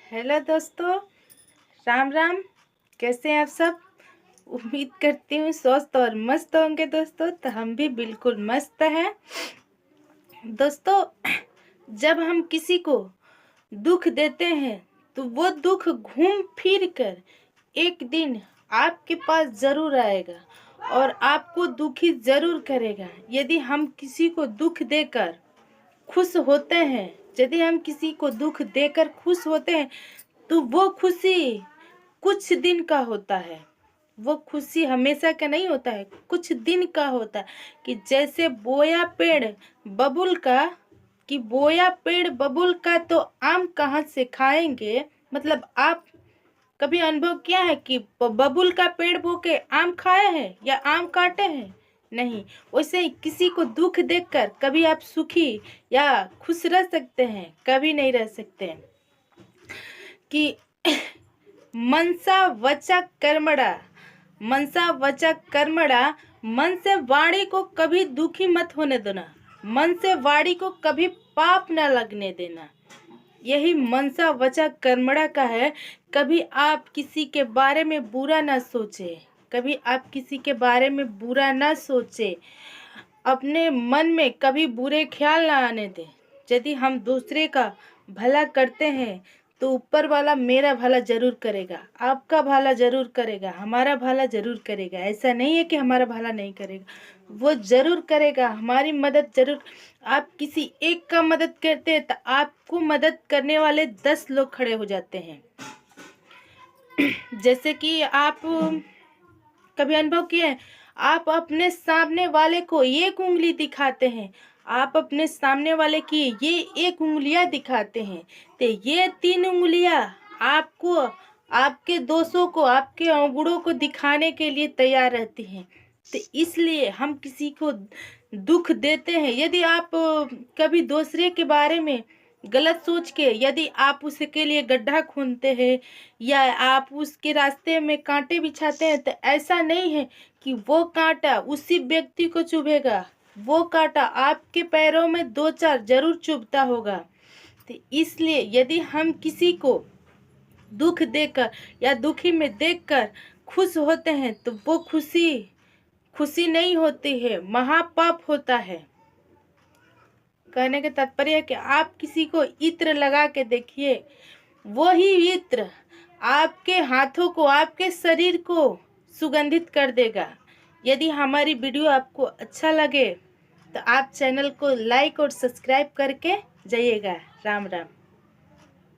Hello दोस्तों, राम राम। कैसे हैं आप सब? उम्मीद करती हूँ स्वस्थ और मस्त होंगे दोस्तों। तो हम भी बिल्कुल मस्त हैं दोस्तों। जब हम किसी को दुख देते हैं तो वो दुख घूम फिर कर एक दिन आपके पास ज़रूर आएगा और आपको दुखी ज़रूर करेगा। यदि हम किसी को दुख देकर खुश होते हैं, यदि हम किसी को दुख देकर खुश होते हैं तो वो खुशी कुछ दिन का होता है। वो खुशी हमेशा का नहीं होता है, कुछ दिन का होता है। कि जैसे बोया पेड़ बबुल का, कि बोया पेड़ बबुल का तो आम कहाँ से खाएंगे। मतलब आप कभी अनुभव किया है कि बबुल का पेड़ बो के आम खाए हैं या आम काटे हैं? नहीं। वैसे ही किसी को दुख देखकर कभी आप सुखी या खुश रह सकते हैं? कभी नहीं रह सकते हैं। कि मनसा वचा कर्मणा, मनसा वचा कर्मणा, मन से वाणी को कभी दुखी मत होने देना, मन से वाणी को कभी पाप न लगने देना। यही मनसा वचा कर्मणा का है। कभी आप किसी के बारे में बुरा ना सोचे, कभी आप किसी के बारे में बुरा ना सोचे, अपने मन में कभी बुरे ख्याल ना आने दें। यदि हम दूसरे का भला करते हैं तो ऊपर वाला मेरा भला जरूर करेगा, आपका भला जरूर करेगा, हमारा भला जरूर करेगा। ऐसा नहीं है कि हमारा भला नहीं करेगा, वो जरूर करेगा, हमारी मदद जरूर। आप किसी एक का मदद करते हैं तो आपको मदद करने वाले 10 लोग खड़े हो जाते हैं। जैसे कि आप कभी अनुभव किए हैं, आप अपने सामने वाले को एक उंगली दिखाते हैं, आप अपने सामने वाले की ये एक उंगलियां दिखाते हैं तो ये 3 उंगलियां आपको, आपके दोषों को, आपके अवगुणों को दिखाने के लिए तैयार रहती हैं। तो इसलिए हम किसी को दुख देते हैं। यदि आप कभी दूसरे के बारे में गलत सोच के यदि आप उसके लिए गड्ढा खोदते हैं या आप उसके रास्ते में कांटे बिछाते हैं तो ऐसा नहीं है कि वो कांटा उसी व्यक्ति को चुभेगा, वो कांटा आपके पैरों में 2-4 जरूर चुभता होगा। तो इसलिए यदि हम किसी को दुख देकर या दुखी में देखकर खुश होते हैं तो वो खुशी नहीं होती है, महापाप होता है। कहने का तात्पर्य है कि आप किसी को इत्र लगा के देखिए, वही इत्र आपके हाथों को, आपके शरीर को सुगंधित कर देगा। यदि हमारी वीडियो आपको अच्छा लगे तो आप चैनल को लाइक और सब्सक्राइब करके जाइएगा। राम राम।